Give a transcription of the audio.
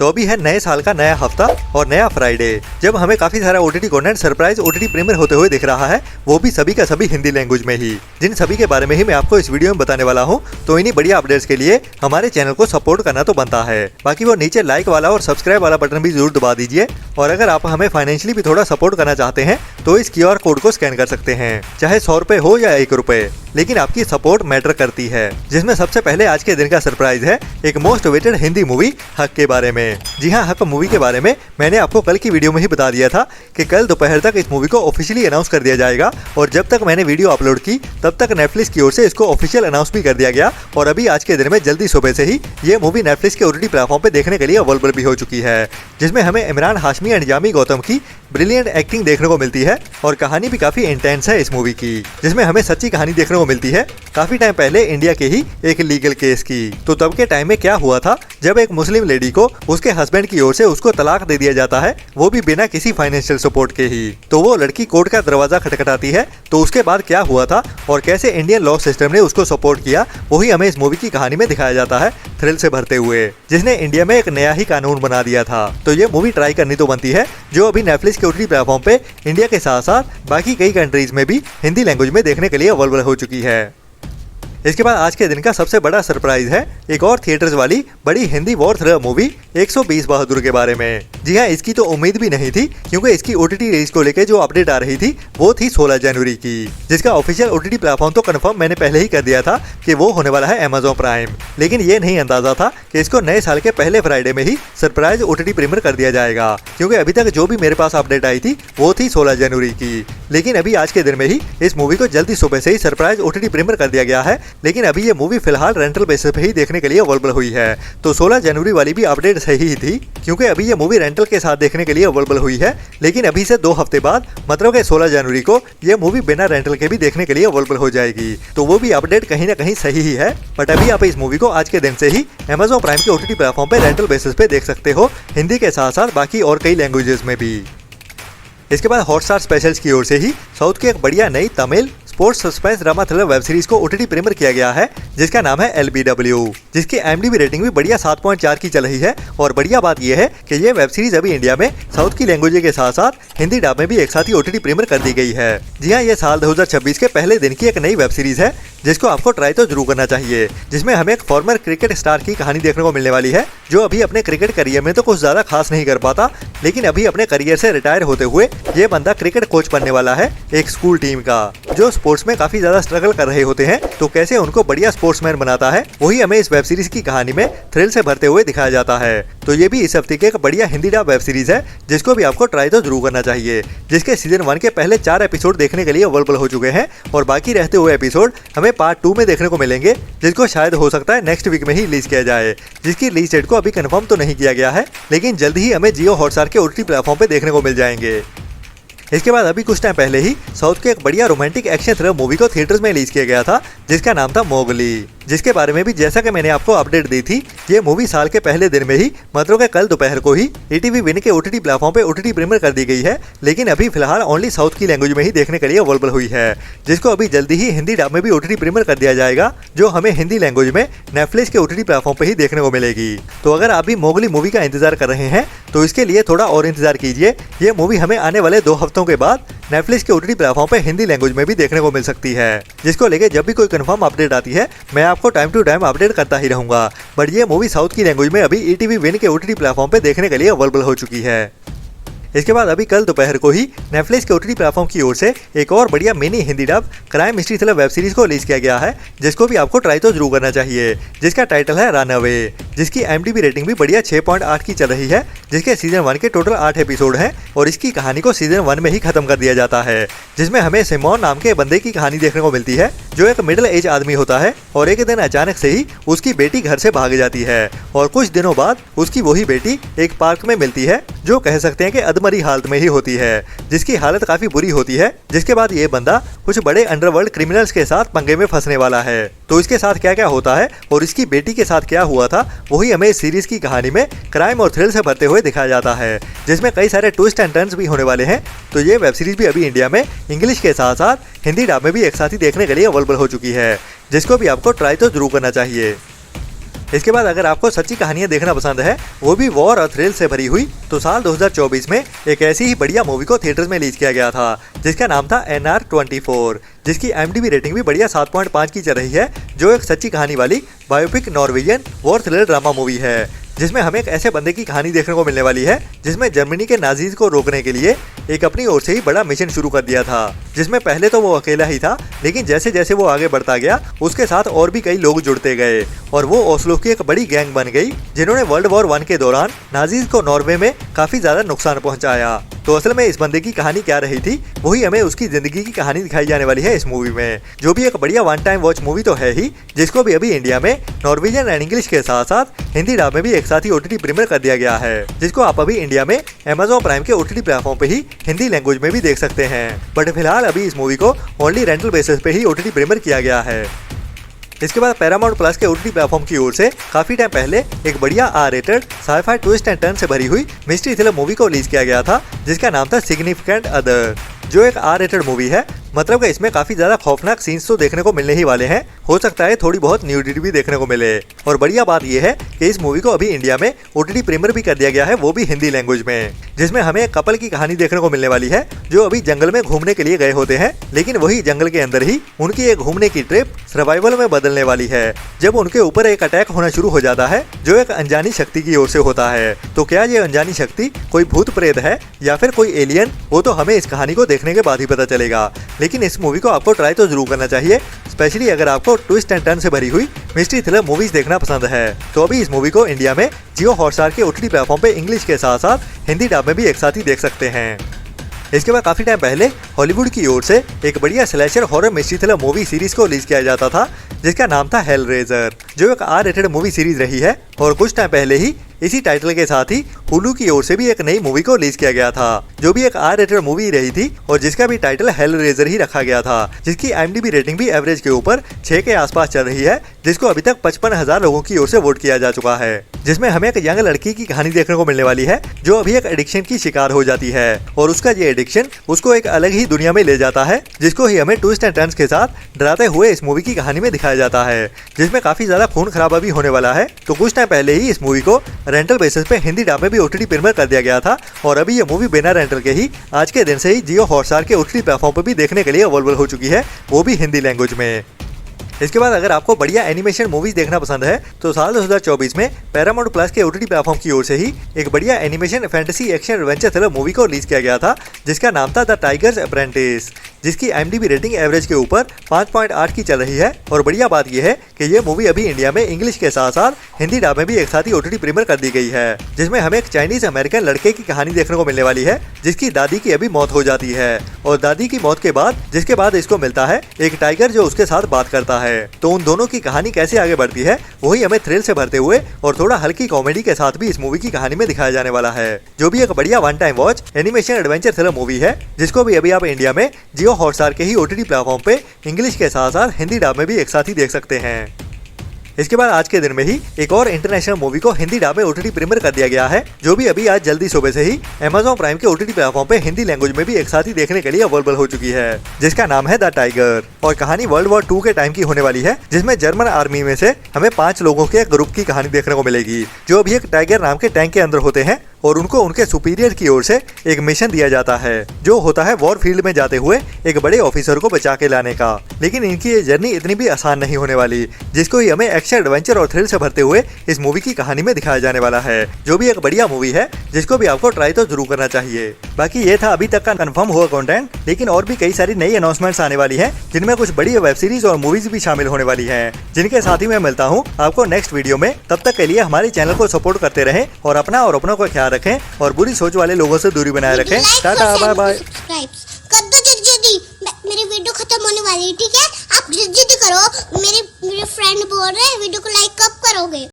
तो अभी है नए साल का नया हफ्ता और नया फ्राइडे, जब हमें काफी सारा OTT content surprise OTT premiere होते हुए दिख रहा है, वो भी सभी का सभी हिंदी लैंग्वेज में ही। जिन सभी के बारे में ही मैं आपको इस वीडियो में बताने वाला हूँ। तो इन्हीं बढ़िया अपडेट्स के लिए हमारे चैनल को सपोर्ट करना तो बनता है, बाकी वो नीचे लाइक वाला और सब्सक्राइब वाला बटन भी जरूर दबा दीजिए। और अगर आप हमें फाइनेंशियली भी थोड़ा सपोर्ट करना चाहते हैं तो इस QR कोड को स्कैन कर सकते हैं, चाहे 100 रुपए हो या 1 रुपए, लेकिन आपकी सपोर्ट मैटर करती है। जिसमें सबसे पहले आज के दिन का सरप्राइज है एक मोस्ट वेटेड हिंदी मूवी हक के बारे में। जी हाँ, हक मूवी के बारे में मैंने आपको कल की वीडियो में ही बता दिया था कि कल दोपहर तक इस मूवी को ऑफिशियली अनाउंस कर दिया जाएगा। और जब तक मैंने वीडियो अपलोड की तब तक नेटफ्लिक्स की ओर से इसको ऑफिशियल अनाउंस भी कर दिया गया। और अभी आज के दिन में जल्दी सुबह से ही ये मूवी नेटफ्लिक्स के ओटीटी प्लेटफॉर्म पे देखने के लिए अवेलेबल भी हो चुकी है, जिसमें हमें इमरान हाशमी एंड जामी गौतम की ब्रिलियंट एक्टिंग देखने को मिलती है। और कहानी भी काफी इंटेंस है इस मूवी की, जिसमें हमें सच्ची कहानी देखने को मिलती है काफी टाइम पहले इंडिया के ही एक लीगल केस की। तो तब के टाइम में क्या हुआ था, जब एक मुस्लिम लेडी को उसके हस्बैंड की ओर से उसको तलाक दे दिया जाता है, वो भी बिना किसी फाइनेंशियल सपोर्ट के ही। तो वो लड़की कोर्ट का दरवाजा खटखटाती है। तो उसके बाद क्या हुआ था और कैसे इंडियन लॉ सिस्टम ने उसको सपोर्ट किया, वही हमें इस मूवी की कहानी में दिखाया जाता है, थ्रिल से भरते हुए, जिसने इंडिया में एक नया ही कानून बना दिया था। तो ये मूवी ट्राई करनी तो बनती है, जो अभी नेटफ्लिक्स के ओटीटी प्लेटफॉर्म पे इंडिया के साथ साथ बाकी कई कंट्रीज में भी हिंदी लैंग्वेज में देखने के लिए अवेलेबल हो चुकी है। इसके बाद आज के दिन का सबसे बड़ा सरप्राइज है एक और थिएटर्स वाली बड़ी हिंदी वॉर थ्रिलर मूवी 120 बहादुर के बारे में। जी हाँ, इसकी तो उम्मीद भी नहीं थी, क्योंकि इसकी ओटीटी रिलीज को लेकर जो अपडेट आ रही थी वो थी 16 जनवरी की, जिसका ऑफिशियल ओटीटी प्लेटफॉर्म तो कंफर्म मैंने पहले ही कर दिया था कि वो होने वाला है Amazon प्राइम। लेकिन ये नहीं अंदाजा था कि इसको नए साल के पहले फ्राइडे में ही सरप्राइज ओटीटी प्रीमियर कर दिया जाएगा, क्योंकि अभी तक जो भी मेरे पास अपडेट आई थी वो थी 16 जनवरी की। लेकिन अभी आज के दिन में ही इस मूवी को जल्दी सुबह से ही सरप्राइज ओटीटी प्रीमियर कर दिया गया है। लेकिन अभी ये मूवी फिलहाल रेंटल बेसिस पे ही देखने के लिए अवेलेबल हुई है। तो 16 जनवरी वाली भी अपडेट सही ही थी, क्योंकि अभी ये मूवी रेंटल के साथ देखने के लिए अवेलेबल हुई है। लेकिन अभी से 2 हफ्ते बाद, मतलब कि 16 जनवरी को ये मूवी बिना रेंटल के भी देखने के लिए अवेलेबल हो जाएगी। तो वो भी अपडेट कहीं ना कहीं सही ही है। बट अभी आप इस मूवी को आज के दिन से ही Amazon प्राइम के ओटीटी प्लेटफॉर्म पे रेंटल बेसिस पे देख सकते हो, हिंदी के साथ साथ बाकी और कई लैंग्वेजेस में भी। इसके बाद हॉटस्टार स्पेशल्स की ओर से ही साउथ की एक बढ़िया नई Tamil sports suspense drama thriller web series को ओटीटी प्रीमियर किया गया है, जिसका नाम है LBW, जिसकी IMDb रेटिंग भी बढ़िया 7.4 की चल रही है। और बढ़िया बात यह है कि ये वेब सीरीज अभी इंडिया में साउथ की लैंग्वेज के साथ साथ हिंदी डब में भी एक साथ ही ओटीटी प्रीमियर कर दी गई है। जी हाँ, ये साल 2026 के पहले दिन की एक नई वेब सीरीज है, जिसको आपको ट्राई तो जरूर करना चाहिए। जिसमें हमें एक फॉर्मर क्रिकेट स्टार की कहानी देखने को मिलने वाली है, जो अभी अपने क्रिकेट करियर में तो कुछ ज्यादा खास नहीं कर पाता, लेकिन अभी अपने करियर से रिटायर होते हुए ये बंदा क्रिकेट कोच बनने वाला है एक स्कूल टीम का, जो स्पोर्ट्स में काफी ज्यादा स्ट्रगल कर रहे होते हैं। तो कैसे उनको बढ़िया स्पोर्ट्समैन बनाता है, वही हमें इस वेब सीरीज की कहानी में थ्रिल से भरते हुए दिखाया जाता है। तो ये भी इस हफ्ते की एक बढ़िया हिंदी डब वेब सीरीज है, जिसको भी आपको ट्राई तो जरूर करना चाहिए। जिसके सीजन 1 के पहले 4 एपिसोड देखने के लिए अवेलेबल हो चुके हैं, और बाकी रहते हुए एपिसोड हमें पार्ट 2 में देखने को मिलेंगे, जिसको शायद हो सकता है नेक्स्ट वीक में ही रिलीज किया जाए। जिसकी रिलीज डेट को अभी कंफर्म तो नहीं किया गया है, लेकिन जल्द ही हमें जियो हॉटस्टार के ओटीटी प्लेटफॉर्म पे देखने को मिल जाएंगे। इसके बाद अभी कुछ टाइम पहले ही साउथ के एक बढ़िया रोमांटिक एक्शन थ्रिलर मूवी को थिएटर्स में रिलीज किया गया था, जिसका नाम था मोगली। जिसके बारे में भी जैसा कि मैंने आपको अपडेट दी थी, ये मूवी साल के पहले दिन में ही, मतलब कि कल दोपहर को ही ETV विन के ओटीटी प्लेटफॉर्म पे ओटीटी प्रीमियर कर दी गई है। लेकिन अभी फिलहाल ओनली साउथ की लैंग्वेज में ही देखने के लिए अवेलेबल हुई है, जिसको अभी जल्दी ही हिंदी डब में भी ओटीटी प्रीमियर कर दिया जाएगा, जो हमें हिंदी लैंग्वेज में नेटफ्लिक्स के ओटीटी प्लेटफॉर्म पे ही देखने को मिलेगी। तो अगर आप भी मोगली मूवी का इंतजार कर रहे हैं तो इसके लिए थोड़ा और इंतजार कीजिए। ये मूवी हमें आने वाले 2 हफ्तों के बाद नेटफ्लिक्स के ओटीटी प्लेटफॉर्म पे हिंदी लैंग्वेज में भी देखने को मिल सकती है, जिसको लेके जब भी कोई कंफर्म अपडेट आती है मैं आपको टाइम टू टाइम अपडेट करता ही रहूंगा। बट ये मूवी साउथ की लैंग्वेज में अभी ETV विन के ओटीटी प्लेटफॉर्म पे देखने के लिए अवेलेबल हो चुकी है। इसके बाद अभी कल दोपहर को ही नेटफ्लिक्स के ओटीटी प्लेटफॉर्म की ओर से एक और बढ़िया mini Hindi dub crime mystery thriller web series को रिलीज किया गया है, जिसको भी आपको ट्राई तो जरूर करना चाहिए। जिसका टाइटल है रनअवे, जिसकी IMDb रेटिंग भी बढ़िया 6.8 की चल रही है। जिसके सीजन 1 के टोटल 8 एपिसोड हैं, और इसकी कहानी को सीजन 1 में ही खत्म कर दिया जाता है। जिसमें हमें सिमोन नाम के बंदे की कहानी देखने को मिलती है, जो एक मिडिल एज आदमी होता है, और एक दिन अचानक से ही उसकी बेटी घर से भाग जाती है। और कुछ दिनों बाद उसकी वही बेटी एक पार्क में मिलती है, जो कह सकते हैं कि अधमरी हालत में ही होती है, जिसकी हालत काफी बुरी होती है। जिसके बाद ये बंदा कुछ बड़े अंडरवर्ल्ड क्रिमिनल्स के साथ पंगे में फंसने वाला है। तो इसके साथ क्या क्या होता है और इसकी बेटी के साथ क्या हुआ था, वही हमें इस सीरीज की कहानी में क्राइम और थ्रिल से भरते हुए दिखाया जाता है, जिसमें कई सारे ट्विस्ट एंड टर्न्स भी होने वाले हैं। तो ये वेब सीरीज भी अभी इंडिया में इंग्लिश के साथ साथ हिंदी डब में भी एक साथ ही देखने के लिए अवेलेबल हो चुकी है, जिसको भी आपको ट्राई तो जरूर करना चाहिए। इसके बाद अगर आपको सच्ची कहानियां देखना पसंद है, वो भी वॉर और थ्रिल से भरी हुई, तो साल 2024 में एक ऐसी ही बढ़िया मूवी को थिएटर्स में रिलीज किया गया था, जिसका नाम था NR24, जिसकी IMDb रेटिंग भी बढ़िया 7.5 की चल रही है, जो एक सच्ची कहानी वाली biopic Norwegian war thriller drama movie है, जिसमें हमें एक ऐसे बंदे की कहानी देखने को मिलने वाली है जिसमें जर्मनी के नाजीज को रोकने के लिए एक अपनी ओर से ही बड़ा मिशन शुरू कर दिया था, जिसमें पहले तो वो अकेला ही था, लेकिन जैसे जैसे वो आगे बढ़ता गया उसके साथ और भी कई लोग जुड़ते गए और वो ओस्लो की एक बड़ी गैंग बन गई, जिन्होंने वर्ल्ड वॉर 1 के दौरान नाजीज को नॉर्वे में काफी ज्यादा नुकसान पहुंचाया। तो असल में इस बंदे की कहानी क्या रही थी, वही हमें उसकी जिंदगी की कहानी दिखाई जाने वाली है इस मूवी में, जो भी एक बढ़िया वन टाइम वॉच मूवी तो है ही, जिसको भी अभी इंडिया में नॉर्वेजियन एंड इंग्लिश के साथ साथ हिंदी डब में भी एक साथ ही OTT प्रीमियर कर दिया गया है, जिसको आप अभी इंडिया में Amazon प्राइम के OTT प्लेटफॉर्म पे ही हिंदी लैंग्वेज में भी देख सकते हैं। बट फिलहाल अभी इस मूवी को ओनली रेंटल बेसिस पे ही OTT प्रीमियर किया गया है। इसके बाद पैरामाउंट प्लस के OTT प्लेटफॉर्म की ओर से काफी टाइम पहले एक बढ़िया R-रेटेड साइफाई ट्विस्ट एंड टर्न से भरी हुई मिस्ट्री थ्रिलर मूवी को रिलीज किया गया था, जिसका नाम था सिग्निफिकेंट अदर, जो एक R-रेटेड मूवी है। मतलब कि इसमें काफी ज्यादा खौफनाक सीन्स तो देखने को मिलने ही वाले हैं, हो सकता है थोड़ी बहुत न्यूडिटी भी देखने को मिले। और बढ़िया बात यह है कि इस मूवी को अभी इंडिया में OTT प्रीमियर भी कर दिया गया है, वो भी हिंदी लैंग्वेज में, जिसमें हमें एक कपल की कहानी देखने को मिलने वाली है, जो अभी जंगल में घूमने के लिए गए होते हैं, लेकिन वही जंगल के अंदर ही उनकी एक घूमने की ट्रिप सर्वाइवल में बदलने वाली है, जब उनके ऊपर एक अटैक होना शुरू हो जाता है, जो एक अनजानी शक्ति की ओर से होता है। तो क्या ये अनजानी शक्ति कोई भूत प्रेत है या फिर कोई एलियन, वो तो हमें इस कहानी को देखने के बाद ही पता चलेगा। लेकिन इस मूवी को आपको ट्राई तो जरूर करना चाहिए, स्पेशली अगर आपको ट्विस्ट एंड टर्न से भरी हुई मिस्ट्री थ्रिलर मूवीज देखना पसंद है। तो अभी इस मूवी को इंडिया में जियो हॉटस्टार के OTT प्लेटफॉर्म पे इंग्लिश के साथ साथ हिंदी डब में भी एक साथ ही देख सकते हैं। इसके बाद काफी टाइम पहले हॉलीवुड की ओर से एक बढ़िया slasher horror mystery thriller movie series को रिलीज किया जाता था, जिसका नाम था हेलरेजर, जो एक R-रेटेड मूवी सीरीज रही है। और कुछ टाइम पहले ही इसी टाइटल के साथ ही हुलू की ओर से भी एक नई मूवी को रिलीज किया गया था, जो भी एक R-रेटेड मूवी रही थी और जिसका भी टाइटल हेलरेजर ही रखा गया था, जिसकी IMDb रेटिंग भी एवरेज के ऊपर 6 के आसपास चल रही है, जिसको अभी तक 55,000 लोगों की ओर से वोट किया जा चुका है, जिसमें हमें एक यंग लड़की की कहानी देखने को मिलने वाली है, जो अभी एक एडिक्शन की शिकार हो जाती है और उसका ये एडिक्शन उसको एक अलग ही दुनिया में ले जाता है, जिसको ही हमें ट्विस्ट एंड टर्न्स के साथ डराते हुए इस मूवी की कहानी में दिखाया जाता है, जिसमें काफी ज्यादा खून खराबा भी होने वाला है। तो कुछ टाइम पहले ही इस मूवी को रेंटल बेसिस पे हिंदी डब में भी OTT प्रीमियर कर दिया गया था और अभी ये मूवी बिना रेंटल के ही आज के दिन से ही जियो हॉटस्टार के OTT प्लेटफॉर्म पर भी देखने के लिए अवेलेबल हो चुकी है, वो भी हिंदी लैंग्वेज में। इसके बाद अगर आपको बढ़िया एनिमेशन मूवीज देखना पसंद है, तो साल 2024 में पैरामाउंट प्लस के OTT प्लेटफॉर्म की ओर से ही एक बढ़िया animation fantasy action adventure thriller movie को रिलीज किया गया था, जिसका नाम था द टाइगर्स अप्रेंटिस, जिसकी IMDb रेटिंग एवरेज के ऊपर 5.8 की चल रही है। और बढ़िया बात यह है कि ये मूवी अभी इंडिया में इंग्लिश के साथ साथ हिंदी डब में भी एक साथ ही OTT प्रीमियर कर दी गई है, जिसमें हमें एक चाइनीज अमेरिकन लड़के की कहानी देखने को मिलने वाली है, जिसकी दादी की अभी मौत हो जाती है और दादी की मौत के बाद जिसके बाद इसको मिलता है एक टाइगर जो उसके साथ बात करता है। तो उन दोनों की कहानी कैसे आगे बढ़ती है, वही हमें थ्रिल से भरते हुए और थोड़ा हल्की कॉमेडी के साथ भी इस मूवी की कहानी में दिखाया जाने वाला है, जो भी एक बढ़िया one time watch animation adventure thriller movie है, जिसको भी अभी आप इंडिया में जियो हॉटस्टार के ही OTT प्लेटफॉर्म पे इंग्लिश के साथ साथ हिंदी डब में भी एक साथ ही देख सकते हैं। इसके बाद आज के दिन में ही एक और इंटरनेशनल मूवी को हिंदी डब में OTT प्रीमियर कर दिया गया है, जो भी अभी आज जल्दी सुबह से ही Amazon प्राइम के OTT प्लेटफॉर्म पे हिंदी लैंग्वेज में भी एक साथ ही देखने के लिए अवेलेबल हो चुकी है, जिसका नाम है द टाइगर। और कहानी वर्ल्ड वॉर 2 के टाइम की होने वाली है, जिसमें जर्मन आर्मी में से हमें 5 लोगों के ग्रुप की कहानी देखने को मिलेगी, जो अभी एक टाइगर नाम के टैंक के अंदर होते हैं और उनको उनके सुपीरियर की ओर से एक मिशन दिया जाता है, जो होता है वॉर फील्ड में जाते हुए एक बड़े ऑफिसर को बचा के लाने का। लेकिन इनकी ये जर्नी इतनी भी आसान नहीं होने वाली, जिसको ही हमें एक्शन एडवेंचर और थ्रिल से भरते हुए इस मूवी की कहानी में दिखाया जाने वाला है, जो भी एक बढ़िया मूवी है, जिसको भी आपको ट्राई तो जरूर करना चाहिए। बाकी ये था अभी तक का कंफर्म हुआ कंटेंट, लेकिन और भी कई सारी नई अनाउंसमेंट्स आने वाली है, जिनमें कुछ बड़ी वेब सीरीज और मूवीज भी शामिल होने वाली है, जिनके साथ ही मैं मिलता हूँ आपको नेक्स्ट वीडियो में। तब तक के लिए हमारे चैनल को सपोर्ट करते रहें और अपना और अपनों का ख्याल रखें और बुरी सोच वाले लोगों से दूरी बनाए रखें। Tata bye bye. कर दो जल्दी, मेरी वीडियो खत्म होने वाली है, ठीक है? आप जल्दी करो, मेरे फ्रेंड बोल रहे हैं वीडियो को लाइक कब करोगे?